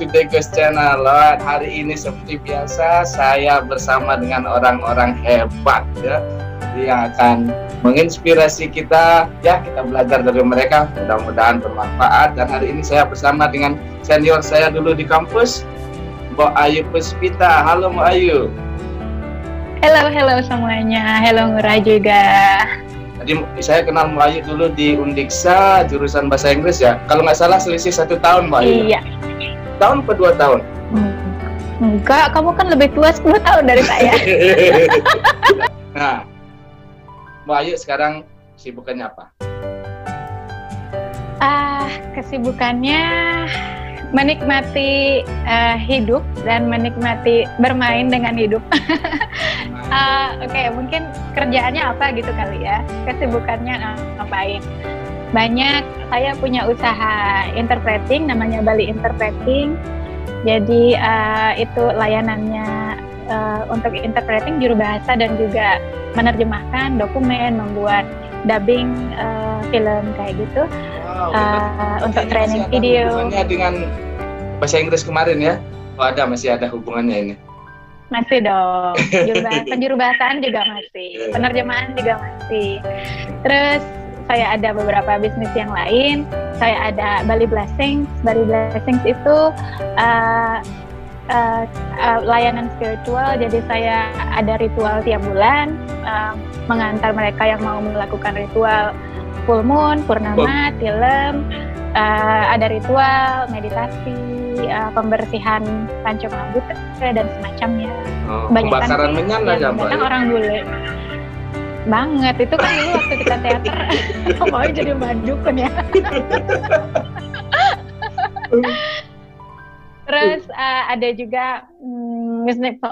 to Dekos Channel. Lord, hari ini seperti biasa saya bersama dengan orang-orang hebat ya, yang akan menginspirasi kita ya, kita belajar dari mereka, mudah-mudahan bermanfaat. Dan hari ini saya bersama dengan senior saya dulu di kampus, Mbak Ayu Puspita. Halo Mbak Ayu. Halo semuanya. Halo Ngurah juga. Tadi saya kenal Mbak Ayu dulu di Undiksa, jurusan bahasa Inggris ya. Kalau nggak salah selisih 1 tahun Mbak Ayu. Iya. Tahun atau 2 tahun? Enggak, kamu kan lebih tua 10 tahun dari saya. Nah, Mbak Ayu sekarang kesibukannya apa? Kesibukannya menikmati hidup dan menikmati bermain dengan hidup. Oke, mungkin kerjaannya apa gitu kali ya. Kesibukannya ngapain? Banyak, saya punya usaha interpreting namanya Bali Interpreting. Jadi itu layanannya untuk interpreting juru bahasa dan juga menerjemahkan dokumen, membuat dubbing film kayak gitu. Wow, untuk training video. Hubungannya dengan bahasa Inggris kemarin ya? Oh, masih ada hubungannya ini? Masih dong. Juru bahasaan juga masih, penerjemahan juga masih. Terus saya ada beberapa bisnis yang lain. Saya ada Bali Blessings. Bali Blessings itu layanan spiritual. Jadi saya ada ritual tiap bulan, mengantar mereka yang mau melakukan ritual full moon, purnama, tilem, ada ritual, meditasi, pembersihan Pancamabut dan semacamnya. Pembakaran menyan aja Mbak. Datang orang bule. Banget, itu kan dulu waktu kita teater. Mau jadi bandukun ya. Terus ada juga bisnis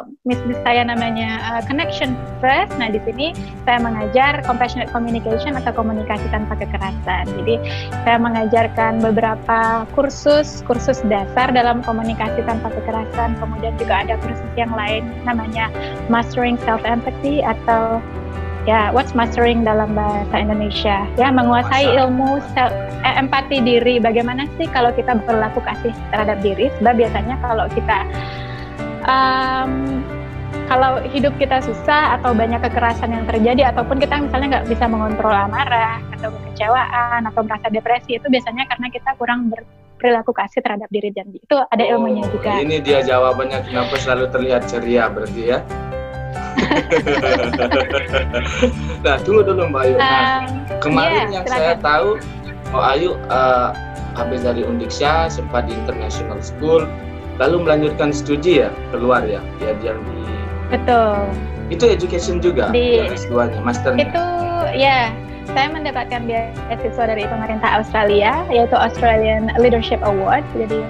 saya namanya Connection First. Nah, di sini saya mengajar compassionate communication atau komunikasi tanpa kekerasan. Jadi saya mengajarkan beberapa kursus dasar dalam komunikasi tanpa kekerasan. Kemudian juga ada kursus yang lain namanya Mastering Self Empathy atau ya, what's mastering dalam bahasa Indonesia? Ya, menguasai ilmu empati diri. Bagaimana sih kalau kita berlaku kasih terhadap diri? Sebab biasanya kalau kita kalau hidup kita susah atau banyak kekerasan yang terjadi, ataupun kita misalnya nggak bisa mengontrol amarah atau kekecewaan atau merasa depresi, itu biasanya karena kita kurang berperilaku kasih terhadap diri, dan itu ada ilmunya juga. Ini dia jawabannya kenapa selalu terlihat ceria berarti ya. Nah, tunggu dulu Mbak Ayu. Kemarin yang saya tahu Mbak Ayu habis dari Undiksa sempat di International School, lalu melanjutkan studi ya, keluar ya, diajar di. Betul. Itu education juga yang S2-nya, masternya. Itu ya, saya mendapatkan beasiswa dari pemerintah Australia, yaitu Australian Leadership Award. Jadi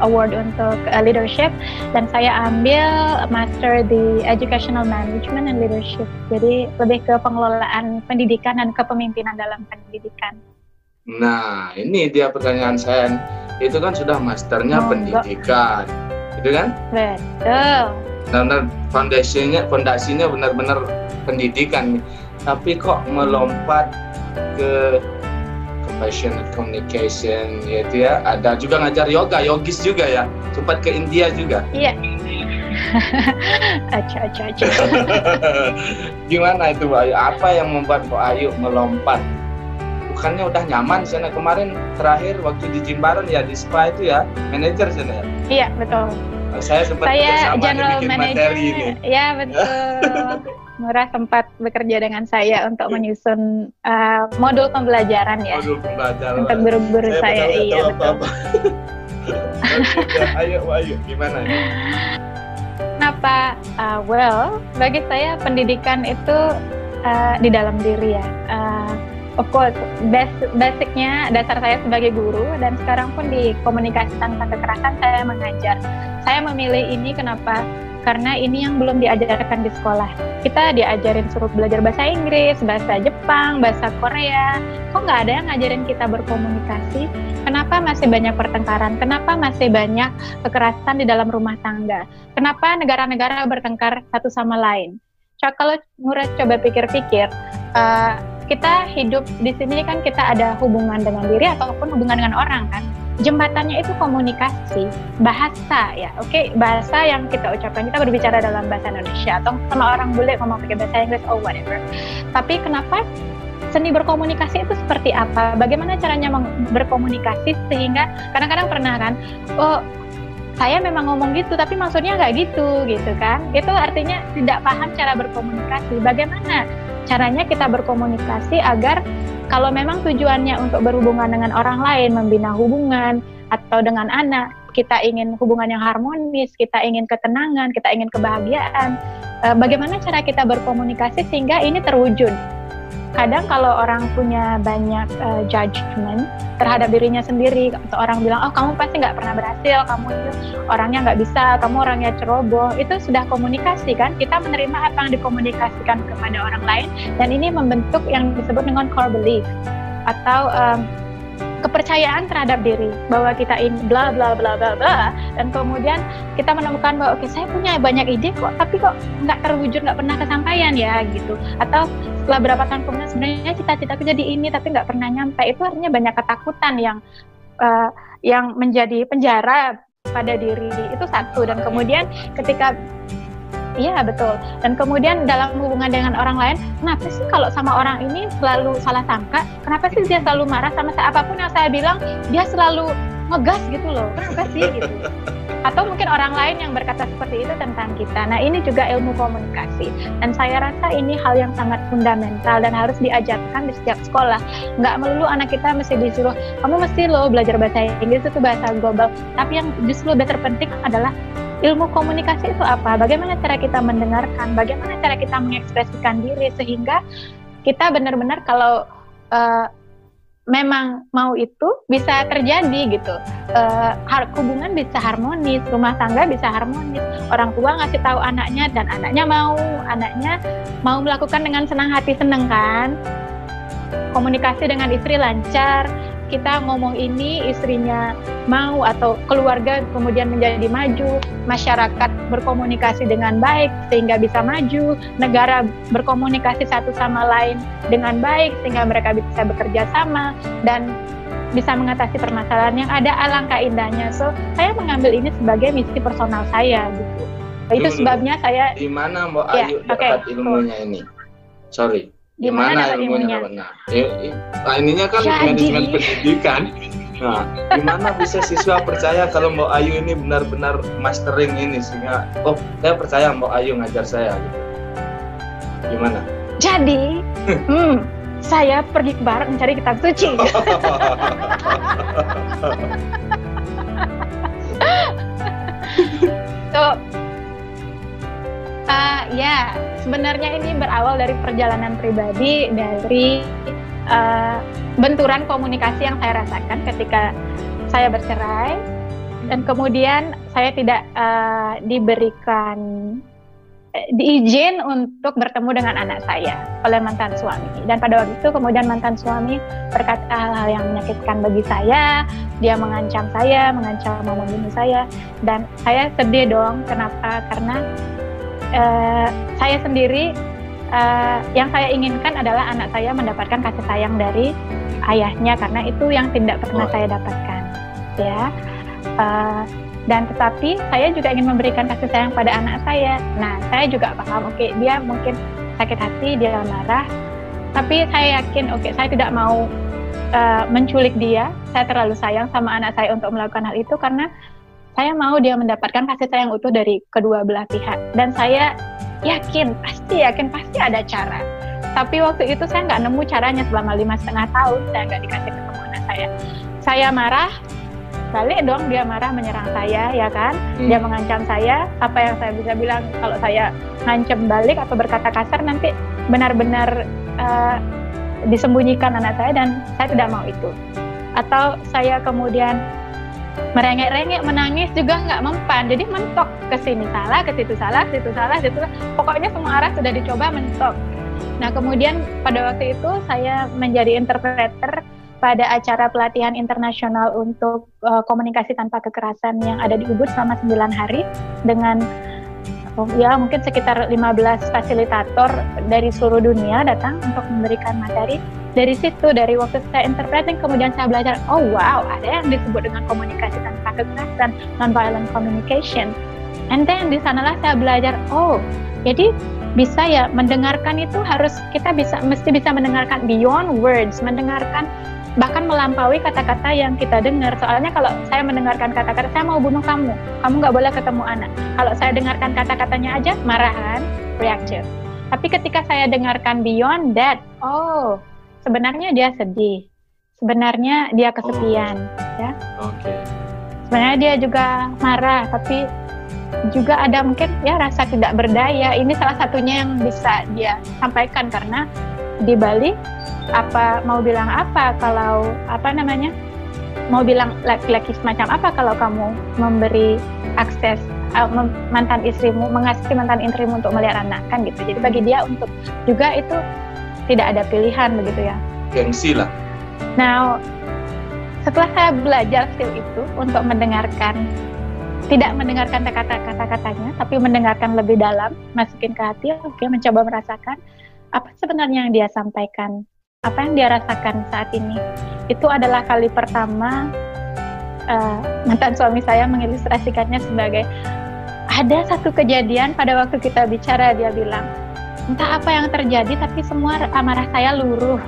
award untuk leadership, dan saya ambil master di Educational Management and Leadership. Jadi lebih ke pengelolaan pendidikan dan kepemimpinan dalam pendidikan. Nah, ini dia pertanyaan saya. Itu kan sudah masternya pendidikan, gitu kan? Betul. Benar, fondasinya benar-benar pendidikan. Tapi kok melompat ke compassionate communication, yaitu ya, ada juga ngajar yogis juga ya, sempat ke India juga. Iya. Aca. Gimana itu Mbak Ayu? Apa yang membuat Mbak Ayu melompat? Bukannya udah nyaman sana kemarin terakhir waktu di Jimbaran ya, di spa itu ya, manajer sana ya? Iya, betul. Saya sempat general bikin manager, materi ini. Iya, betul. Ngurah sempat bekerja dengan saya untuk menyusun modul pembelajaran ya. Modul pembelajaran. Untuk guru-guru saya. Iya, betul. Ayo, gimana? Kenapa? Bagi saya pendidikan itu di dalam diri ya. Of course, basicnya dasar saya sebagai guru, dan sekarang pun di komunikasi tanpa kekerasan saya mengajar. Saya memilih ini kenapa? Karena ini yang belum diajarkan di sekolah. Kita diajarin suruh belajar bahasa Inggris, bahasa Jepang, bahasa Korea. Kok nggak ada yang ngajarin kita berkomunikasi? Kenapa masih banyak pertengkaran? Kenapa masih banyak kekerasan di dalam rumah tangga? Kenapa negara-negara bertengkar satu sama lain? Kalau Ngurah coba pikir-pikir, kita hidup di sini kan kita ada hubungan dengan diri ataupun hubungan dengan orang kan. jembatannya itu komunikasi, bahasa ya, oke, bahasa yang kita ucapkan, kita berbicara dalam bahasa Indonesia, atau sama orang bule ngomong pakai bahasa Inggris, oh whatever. Tapi kenapa seni berkomunikasi itu seperti apa? Bagaimana caranya berkomunikasi sehingga kadang-kadang pernah kan, oh saya memang ngomong gitu, tapi maksudnya nggak gitu kan? Itu artinya tidak paham cara berkomunikasi. Bagaimana caranya kita berkomunikasi agar kalau memang tujuannya untuk berhubungan dengan orang lain, membina hubungan, atau dengan anak, kita ingin hubungan yang harmonis, kita ingin ketenangan, kita ingin kebahagiaan, bagaimana cara kita berkomunikasi sehingga ini terwujud? Kadang kalau orang punya banyak judgment terhadap dirinya sendiri, atau orang bilang, oh kamu pasti nggak pernah berhasil, kamu itu orangnya nggak bisa, kamu orangnya ceroboh, itu sudah komunikasi kan? Kita menerima apa yang dikomunikasikan kepada orang lain, dan ini membentuk yang disebut dengan core belief, atau kepercayaan terhadap diri bahwa kita ini bla bla bla bla bla, dan kemudian kita menemukan bahwa oke, saya punya banyak ide kok, tapi kok nggak terwujud, nggak pernah kesampaian ya gitu. Atau setelah berapa tahun kemudian sebenarnya cita-citaku jadi ini tapi nggak pernah nyampe. Itu artinya banyak ketakutan yang menjadi penjara pada diri itu satu. Dan kemudian ketika iya betul. Dan kemudian dalam hubungan dengan orang lain, kenapa sih kalau sama orang ini selalu salah sangka? Kenapa sih dia selalu marah sama saya? Apapun yang saya bilang, dia selalu ngegas gitu loh. Kenapa sih gitu? Atau mungkin orang lain yang berkata seperti itu tentang kita. Nah, ini juga ilmu komunikasi. Dan saya rasa ini hal yang sangat fundamental dan harus diajarkan di setiap sekolah. Nggak melulu anak kita mesti disuruh, kamu mesti loh belajar bahasa Inggris, itu bahasa global. Tapi yang justru lebih terpenting adalah ilmu komunikasi itu apa? Bagaimana cara kita mendengarkan? Bagaimana cara kita mengekspresikan diri sehingga kita benar-benar kalau memang mau itu bisa terjadi gitu. Hubungan bisa harmonis, rumah tangga bisa harmonis. Orang tua ngasih tahu anaknya dan anaknya mau melakukan dengan senang hati, seneng kan? Komunikasi dengan istri lancar. Kita ngomong ini, istrinya mau, atau keluarga kemudian menjadi maju, masyarakat berkomunikasi dengan baik sehingga bisa maju, negara berkomunikasi satu sama lain dengan baik sehingga mereka bisa bekerja sama dan bisa mengatasi permasalahan yang ada. Alangkah indahnya. So, saya mengambil ini sebagai misi personal saya gitu. Itu sebabnya saya. Di mana Mbak Ayu dapat ilmunya ini? Sorry. Gimana ilmunya benar? Ininya kan manajemen pendidikan. Nah, gimana bisa siswa percaya kalau Mbak Ayu ini benar-benar mastering ini sehingga saya percaya Mbak Ayu ngajar saya gitu. Gimana? Jadi, saya pergi ke barat mencari kitab suci. Ya, sebenarnya ini berawal dari perjalanan pribadi, dari benturan komunikasi yang saya rasakan ketika saya bercerai, dan kemudian saya tidak diberikan diizin untuk bertemu dengan anak saya oleh mantan suami. Dan pada waktu itu kemudian mantan suami berkata hal-hal yang menyakitkan bagi saya. Dia mengancam mau membunuh saya, dan saya sedih dong. Kenapa? Karena saya sendiri yang saya inginkan adalah anak saya mendapatkan kasih sayang dari ayahnya, karena itu yang tidak pernah saya dapatkan, ya. Dan tetapi saya juga ingin memberikan kasih sayang pada anak saya. Nah, saya juga paham, dia mungkin sakit hati, dia marah, tapi saya yakin, saya tidak mau menculik dia. Saya terlalu sayang sama anak saya untuk melakukan hal itu, karena saya mau dia mendapatkan kasih sayang utuh dari kedua belah pihak. Dan saya yakin, pasti ada cara. Tapi waktu itu saya nggak nemu caranya. Selama 5,5 tahun saya nggak dikasih ketemu anak saya. Saya marah, balik dong dia marah, menyerang saya, ya kan? Dia mengancam saya. Apa yang saya bisa bilang, kalau saya ngancam balik atau berkata kasar, nanti benar-benar disembunyikan anak saya, dan saya tidak mau itu. Atau saya kemudian merengek-rengek, menangis juga nggak mempan, jadi mentok ke sini salah, ke situ salah, pokoknya semua arah sudah dicoba, mentok. Nah, kemudian pada waktu itu saya menjadi interpreter pada acara pelatihan internasional untuk komunikasi tanpa kekerasan yang ada di Ubud selama 9 hari dengan ya mungkin sekitar 15 fasilitator dari seluruh dunia datang untuk memberikan materi. Dari situ, dari waktu saya interpreting, kemudian saya belajar, oh wow, ada yang disebut dengan komunikasi tanpa kekerasan, non-violent communication. And then di sanalah saya belajar, oh, jadi bisa ya, mendengarkan itu mesti bisa mendengarkan beyond words, mendengarkan bahkan melampaui kata-kata yang kita dengar. Soalnya kalau saya mendengarkan kata-kata, saya mau bunuh kamu nggak boleh ketemu anak. Kalau saya dengarkan kata-katanya aja, marahan, reaktif. Tapi ketika saya dengarkan beyond that, oh, sebenarnya dia sedih, sebenarnya dia kesepian, ya. Sebenarnya dia juga marah, tapi juga ada mungkin ya rasa tidak berdaya. Ini salah satunya yang bisa dia sampaikan, karena di Bali mau bilang apa kalau mau bilang laki-laki semacam apa kalau kamu memberi akses mengasihi mantan istrimu untuk melihat anak, kan gitu. Jadi bagi dia untuk juga itu tidak ada pilihan begitu ya. Gengsi lah. Nah, setelah saya belajar skill itu untuk tidak mendengarkan kata-katanya, tapi mendengarkan lebih dalam, masukin ke hati, mencoba merasakan apa sebenarnya yang dia sampaikan, apa yang dia rasakan saat ini. Itu adalah kali pertama mantan suami saya mengilustrasikannya sebagai, ada satu kejadian pada waktu kita bicara, dia bilang, entah apa yang terjadi, tapi semua amarah saya luruh.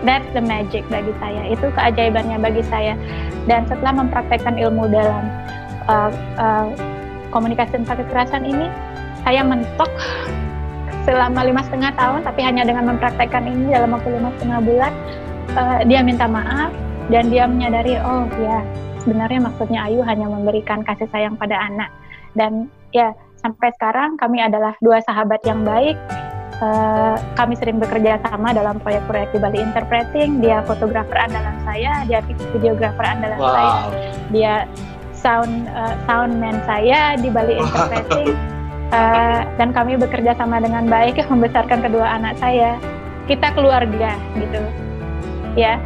That's the magic bagi saya. Itu keajaibannya bagi saya. Dan setelah mempraktekkan ilmu dalam komunikasi tanpa kekerasan ini, saya mentok selama 5,5 tahun, tapi hanya dengan mempraktekkan ini dalam waktu 5,5 bulan, dia minta maaf dan dia menyadari, oh ya, sebenarnya maksudnya Ayu hanya memberikan kasih sayang pada anak. Dan ya, sampai sekarang kami adalah dua sahabat yang baik. Kami sering bekerja sama dalam proyek-proyek di Bali Interpreting. Dia fotografer andalan saya, dia videografer andalan saya, dia soundman saya di Bali Interpreting. Dan kami bekerja sama dengan baik membesarkan kedua anak saya. Kita keluarga gitu, ya.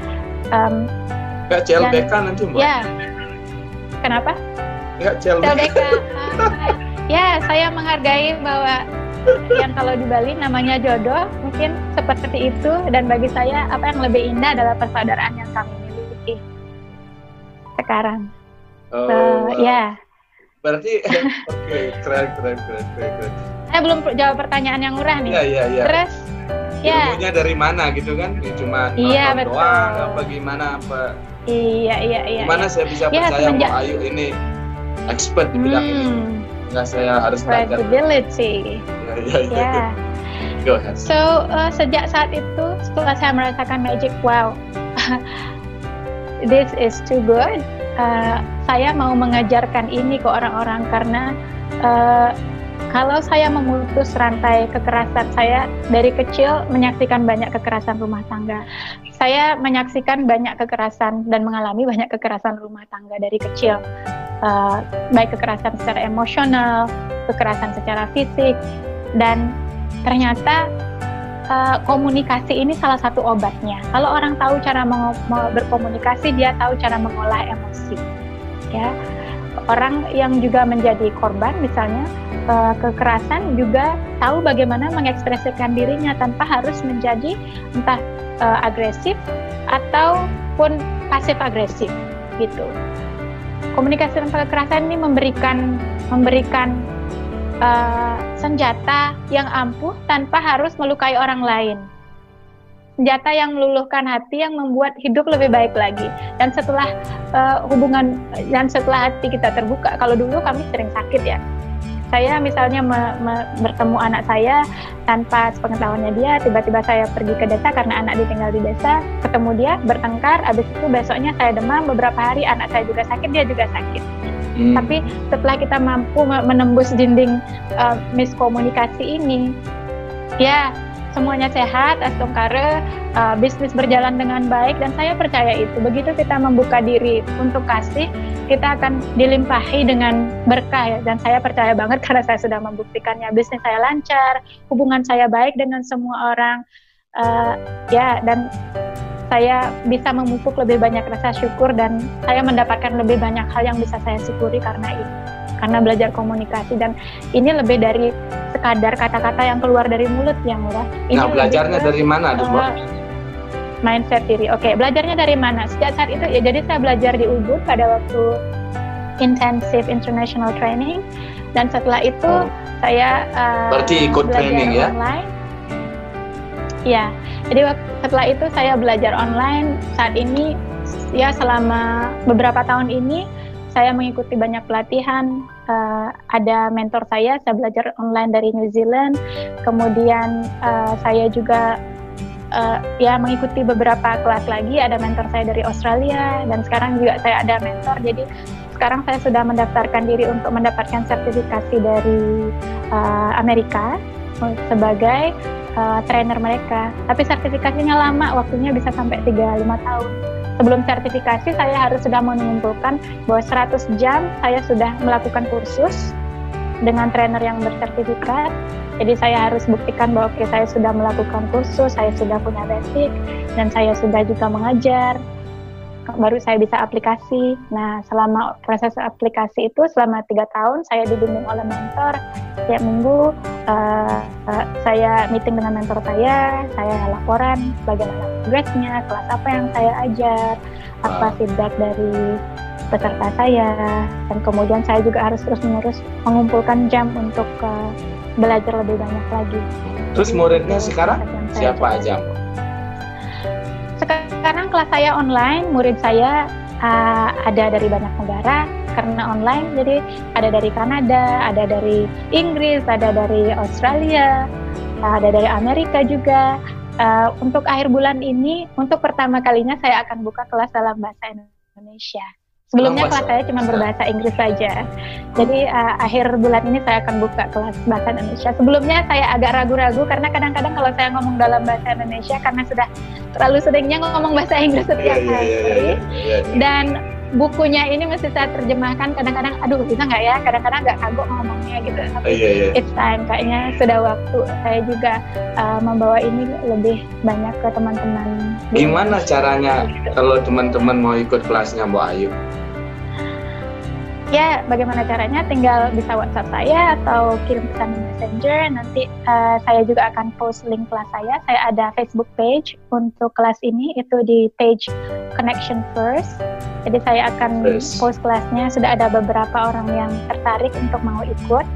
Gak CLBK nanti Mbak? Ya. Kenapa? Gak CLBK. Ya, saya menghargai bahwa yang kalau di Bali namanya jodoh, mungkin seperti itu. Dan bagi saya, apa yang lebih indah adalah persaudaraan yang kami miliki sekarang. Ya. Berarti, oke, keren. Saya belum jawab pertanyaan yang murah nih. Iya. Terus, ilmunya dari mana gitu kan? Cuma nonton doang, apa gimana? Iya. Gimana saya bisa percaya bahwa Ayu ini expert di bidang ini? Nggak, saya harus belajar. Credibility. Ya. Go ahead. So, sejak saat itu, setelah saya merasakan magic, wow, this is too good. Saya mau mengajarkan ini ke orang-orang karena kalau saya memutus rantai kekerasan, saya dari kecil menyaksikan banyak kekerasan rumah tangga. Saya menyaksikan banyak kekerasan dan mengalami banyak kekerasan rumah tangga dari kecil. Baik kekerasan secara emosional, kekerasan secara fisik, dan ternyata komunikasi ini salah satu obatnya. Kalau orang tahu cara berkomunikasi, dia tahu cara mengolah emosi. Ya, orang yang juga menjadi korban, misalnya kekerasan, juga tahu bagaimana mengekspresikan dirinya tanpa harus menjadi entah agresif ataupun pasif agresif, gitu. Komunikasi tanpa kekerasan ini memberikan senjata yang ampuh tanpa harus melukai orang lain. Senjata yang meluluhkan hati, yang membuat hidup lebih baik lagi. Dan setelah setelah hati kita terbuka, kalau dulu kami sering sakit ya. Saya misalnya bertemu anak saya tanpa sepengetahuannya dia, tiba-tiba saya pergi ke desa karena anak ditinggal di desa, ketemu dia, bertengkar, habis itu besoknya saya demam, beberapa hari anak saya juga sakit, dia juga sakit. Tapi setelah kita mampu menembus dinding miskomunikasi ini, ya semuanya sehat, astungkare, bisnis berjalan dengan baik, dan saya percaya itu. Begitu kita membuka diri untuk kasih, kita akan dilimpahi dengan berkah ya. Dan saya percaya banget karena saya sudah membuktikannya. Bisnis saya lancar, hubungan saya baik dengan semua orang, ya, dan saya bisa memupuk lebih banyak rasa syukur, dan saya mendapatkan lebih banyak hal yang bisa saya syukuri karena itu. karena belajar komunikasi, dan ini lebih dari sekadar kata-kata yang keluar dari mulut yang murah. Nah, belajarnya dari mana, Mbak? Mindset diri. Oke, belajarnya dari mana? Sejak saat itu ya, jadi saya belajar di Ubud pada waktu intensive international training, dan setelah itu saya berarti ikut training ya? Online. Ya, jadi setelah itu saya belajar online. Saat ini ya selama beberapa tahun ini saya mengikuti banyak pelatihan. Ada mentor saya belajar online dari New Zealand. Kemudian saya juga ya mengikuti beberapa kelas lagi. Ada mentor saya dari Australia, dan sekarang juga saya ada mentor. Jadi sekarang saya sudah mendaftarkan diri untuk mendapatkan sertifikasi dari Amerika sebagai trainer mereka. Tapi sertifikasinya lama, waktunya bisa sampai 3-5 tahun. Sebelum sertifikasi saya harus sudah mengumpulkan bahwa 100 jam saya sudah melakukan kursus dengan trainer yang bersertifikat. Jadi saya harus buktikan bahwa saya sudah melakukan kursus, saya sudah punya basic, dan saya sudah juga mengajar. Baru saya bisa aplikasi. Nah, selama proses aplikasi itu selama 3 tahun saya dibimbing oleh mentor. Setiap minggu saya meeting dengan mentor saya laporan bagaimana progresnya, kelas apa yang saya ajar, apa feedback dari peserta saya, dan kemudian saya juga harus terus-menerus mengumpulkan jam untuk belajar lebih banyak lagi. Terus muridnya sekarang siapa aja? Sekarang kelas saya online, murid saya ada dari banyak negara karena online. Jadi ada dari Kanada, ada dari Inggris, ada dari Australia, ada dari Amerika juga. Untuk akhir bulan ini, untuk pertama kalinya saya akan buka kelas dalam bahasa Indonesia. Sebelumnya kelas saya cuma berbahasa Inggris saja. Jadi akhir bulan ini saya akan buka kelas bahasa Indonesia. Sebelumnya saya agak ragu-ragu karena kadang-kadang kalau saya ngomong dalam bahasa Indonesia, karena sudah terlalu seringnya ngomong bahasa Inggris setiap hari. Dan bukunya ini mesti saya terjemahkan, kadang-kadang aduh bisa nggak ya, kadang-kadang nggak kagok ngomongnya gitu. Tapi it's time, kayaknya sudah waktu saya juga membawa ini lebih banyak ke teman-teman. Gimana caranya kalau teman-teman mau ikut kelasnya Mbak Ayu? Ya, bagaimana caranya? Tinggal bisa WhatsApp saya atau kirim pesan di Messenger. Nanti saya juga akan post link kelas saya. Saya ada Facebook page untuk kelas ini, itu di page Connection First. Jadi saya akan post kelasnya. Sudah ada beberapa orang yang tertarik untuk mau ikut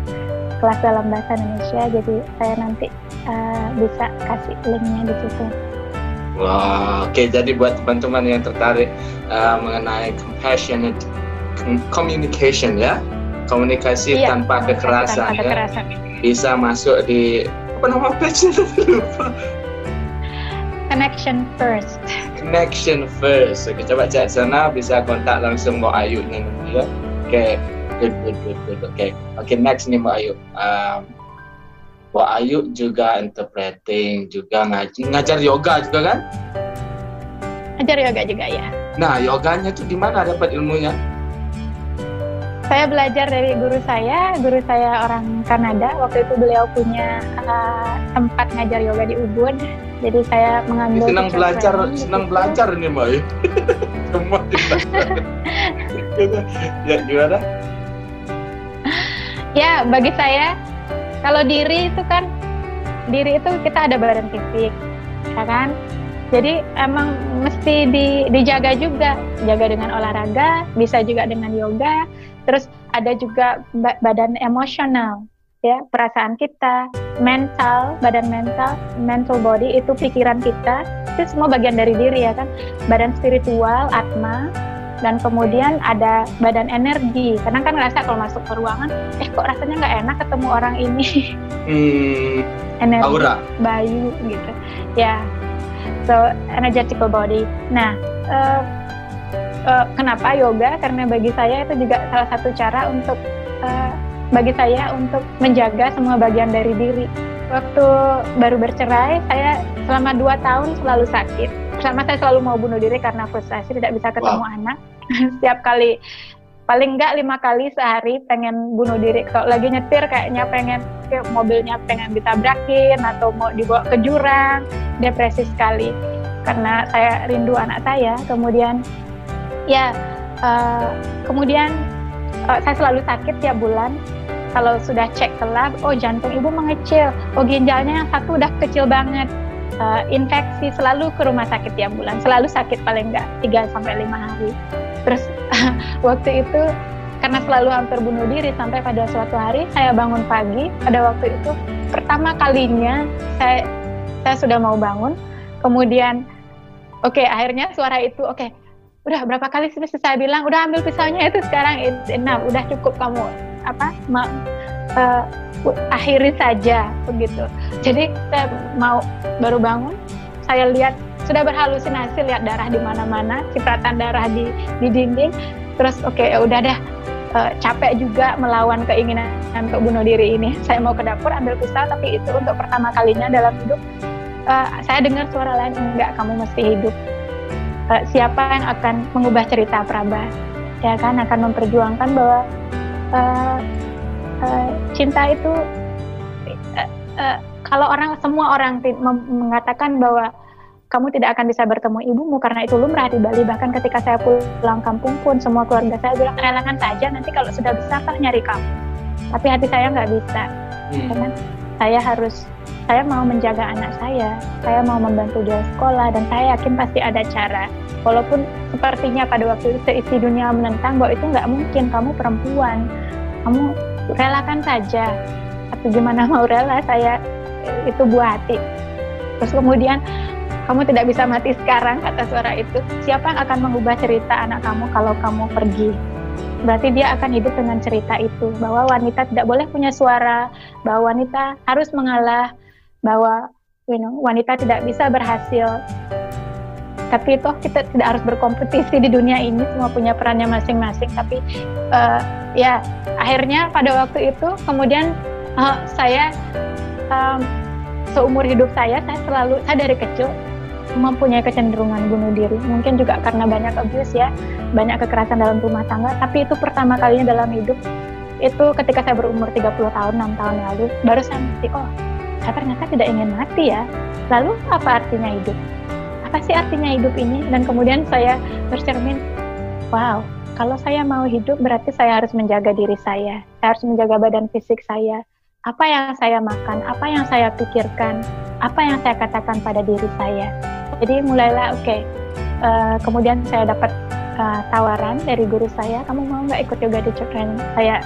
kelas dalam bahasa Indonesia. Jadi saya nanti bisa kasih linknya di situ. Wah, oke. Jadi buat teman-teman yang tertarik mengenai compassionate communication ya, komunikasi tanpa kekerasan ya, bisa masuk di apa nama page-nya lupa. Connection First. Connection First. Oke, coba cek sana, bisa kontak langsung Mbak Ayu nih nanti ya. Oke, good. Oke, next nih Mbak Ayu. Mbak Ayu juga interpreting, juga ngajar yoga juga kan? Ngajar yoga juga ya. Nah, yoganya tuh di mana dapat ilmunya? Saya belajar dari guru saya orang Kanada. Waktu itu beliau punya tempat ngajar yoga di Ubud. Jadi saya mengambil senang belajar nih Mbak Ayu. Semua ya, gimana? Ya, bagi saya kalau diri itu kita ada badan fisik, ya kan? Jadi emang mesti dijaga juga, jaga dengan olahraga, bisa juga dengan yoga. Terus ada juga badan emosional, ya, perasaan kita, badan mental body itu pikiran kita, itu semua bagian dari diri ya kan. Badan spiritual, atma, dan kemudian ada badan energi. Kadang kan ngerasa kalau masuk ke ruangan, kok rasanya nggak enak ketemu orang ini. Energi, aura, bayu gitu, ya. So energetical body. Nah, kenapa yoga? Karena bagi saya itu juga salah satu cara untuk bagi saya untuk menjaga semua bagian dari diri. Waktu baru bercerai, saya selama 2 tahun selalu sakit. Pertama saya selalu mau bunuh diri karena frustasi tidak bisa ketemu anak. Setiap kali, paling enggak 5 kali sehari pengen bunuh diri. Kalau lagi nyetir kayaknya pengen mobilnya pengen ditabrakin atau mau dibawa ke jurang. Depresi sekali karena saya rindu anak saya. Kemudian saya selalu sakit tiap bulan. Kalau sudah cek ke lab, oh jantung ibu mengecil, oh ginjalnya yang satu udah kecil banget. Infeksi, selalu ke rumah sakit tiap bulan, selalu sakit paling enggak 3-5 hari. Terus waktu itu karena selalu hampir bunuh diri, sampai pada suatu hari saya bangun pagi, pada waktu itu pertama kalinya saya sudah mau bangun, kemudian akhirnya suara itu udah berapa kali sih saya bilang, udah ambil pisaunya itu sekarang, it's enough, udah cukup kamu akhiri saja begitu. Jadi saya baru bangun, saya lihat sudah berhalusinasi, lihat darah di mana-mana, cipratan darah di dinding. Terus udah deh, capek juga melawan keinginan untuk bunuh diri ini. Saya mau ke dapur ambil pisau, tapi itu untuk pertama kalinya dalam hidup saya dengar suara lain, enggak, kamu mesti hidup. Siapa yang akan mengubah cerita Prabha? Ya kan, akan memperjuangkan bahwa cinta itu kalau semua orang mengatakan bahwa kamu tidak akan bisa bertemu ibumu karena itu lumrah di Bali. Bahkan ketika saya pulang kampung pun semua keluarga saya bilang, relakan saja, nanti kalau sudah besar toh nyari kamu. Tapi hati saya nggak bisa, karena saya mau menjaga anak saya mau membantu dia sekolah, dan saya yakin pasti ada cara. Walaupun sepertinya pada waktu itu seisi dunia menentang bahwa itu nggak mungkin, kamu perempuan, kamu relakan saja. Tapi gimana mau rela, saya itu buah hati. Terus kemudian, kamu tidak bisa mati sekarang, kata suara itu. Siapa yang akan mengubah cerita anak kamu kalau kamu pergi? Berarti dia akan hidup dengan cerita itu, bahwa wanita tidak boleh punya suara, bahwa wanita harus mengalah, bahwa wanita tidak bisa berhasil. Tapi toh kita tidak harus berkompetisi di dunia ini, semua punya perannya masing-masing. Tapi ya akhirnya pada waktu itu kemudian saya seumur hidup saya dari kecil mempunyai kecenderungan bunuh diri. Mungkin juga karena banyak abuse ya, banyak kekerasan dalam rumah tangga. Tapi itu pertama kalinya dalam hidup, itu ketika saya berumur 30 tahun, 6 tahun lalu, baru saya ngerti, saya ternyata tidak ingin mati ya. Lalu apa artinya hidup? Apa sih artinya hidup ini? Dan kemudian saya bercermin, wow, kalau saya mau hidup berarti saya harus menjaga diri saya harus menjaga badan fisik saya. Apa yang saya makan, apa yang saya pikirkan, apa yang saya katakan pada diri saya. Jadi mulailah kemudian saya dapat tawaran dari guru saya, kamu mau nggak ikut yoga teacher training? Saya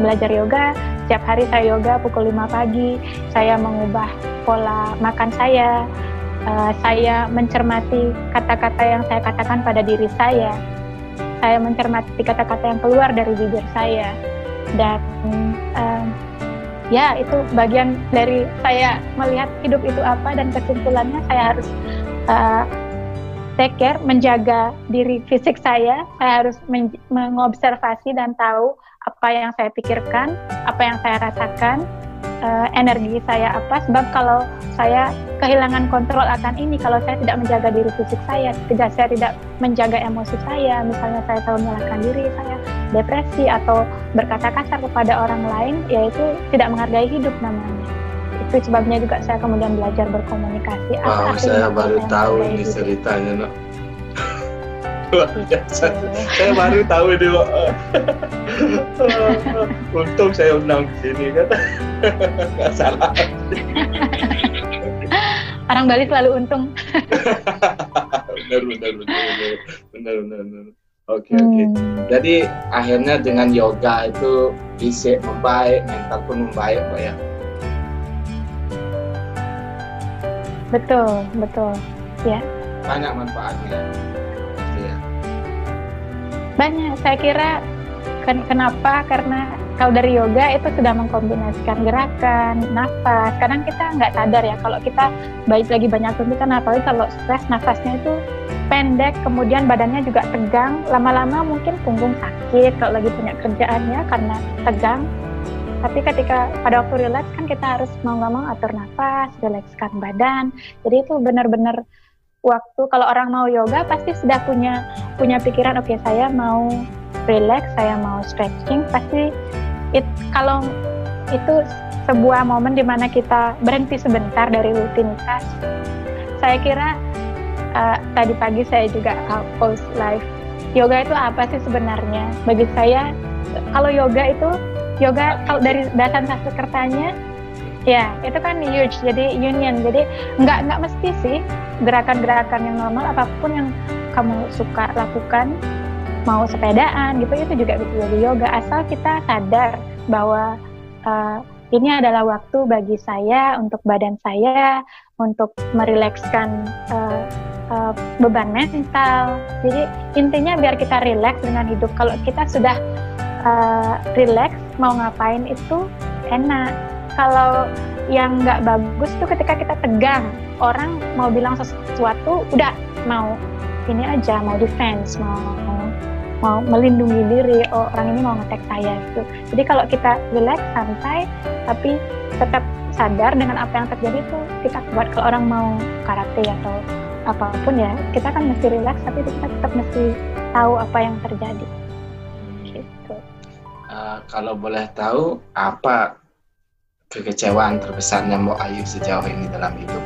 belajar yoga, setiap hari saya yoga pukul 5 pagi, saya mengubah pola makan saya mencermati kata-kata yang saya katakan pada diri saya mencermati kata-kata yang keluar dari bibir saya, dan ya itu bagian dari saya melihat hidup itu apa, dan kesimpulannya saya harus take care, menjaga diri fisik saya harus mengobservasi dan tahu apa yang saya pikirkan, apa yang saya rasakan, energi saya apa, sebab kalau saya kehilangan kontrol akan ini, kalau saya tidak menjaga diri fisik saya tidak menjaga emosi saya, misalnya saya selalu menyalahkan diri, saya depresi atau berkata kasar kepada orang lain, yaitu tidak menghargai hidup namanya. Itu sebabnya juga saya kemudian belajar berkomunikasi. Wow, saya baru tahu ini ceritanya, no. Luar biasa. Saya baru tahu ini, Pak. Untung saya undang ke sini, kan. Nggak salah. Orang Bali selalu untung. Benar. Oke. Jadi akhirnya dengan yoga itu fisik membaik, mental pun membaik, Pak ya. Betul. Ya. Banyak manfaatnya. Ya. Banyak. Saya kira kenapa? Karena kalau dari yoga itu sudah mengkombinasikan gerakan, nafas. Kadang kita nggak sadar ya, kalau kita lagi banyak suntikan, apalagi kalau stres, nafasnya itu pendek, kemudian badannya juga tegang. Lama-lama mungkin punggung sakit kalau lagi punya kerjaannya karena tegang. Tapi ketika pada waktu relax kan kita harus mau nggak mau atur nafas, relakskan badan. Jadi itu benar-benar waktu kalau orang mau yoga pasti sudah punya pikiran, oke, saya mau relax, saya mau stretching, pasti kalau itu sebuah momen di mana kita berhenti sebentar dari rutinitas. Saya kira tadi pagi saya juga post live, yoga itu apa sih sebenarnya? Bagi saya kalau yoga kalau dari bahasa Sanskertanya ya itu kan huge, jadi union, jadi nggak mesti sih gerakan-gerakan yang normal, apapun yang kamu suka lakukan, mau sepedaan gitu, itu juga bisa jadi yoga, asal kita sadar bahwa ini adalah waktu bagi saya, untuk badan saya, untuk merilekskan beban mental. Jadi intinya biar kita rileks dengan hidup. Kalau kita sudah rileks, mau ngapain itu enak. Kalau yang nggak bagus tuh ketika kita tegang, orang mau bilang sesuatu, udah mau ini aja, mau defense, mau melindungi diri, oh orang ini mau ngetek saya gitu. Jadi kalau kita relax, santai, tapi tetap sadar dengan apa yang terjadi itu kita buat. Kalau orang mau karate atau apapun ya, kita kan mesti relax, tapi kita tetap mesti tahu apa yang terjadi. Gitu. Kalau boleh tahu, apa kekecewaan terbesarnya Mbok Ayu sejauh ini dalam hidup?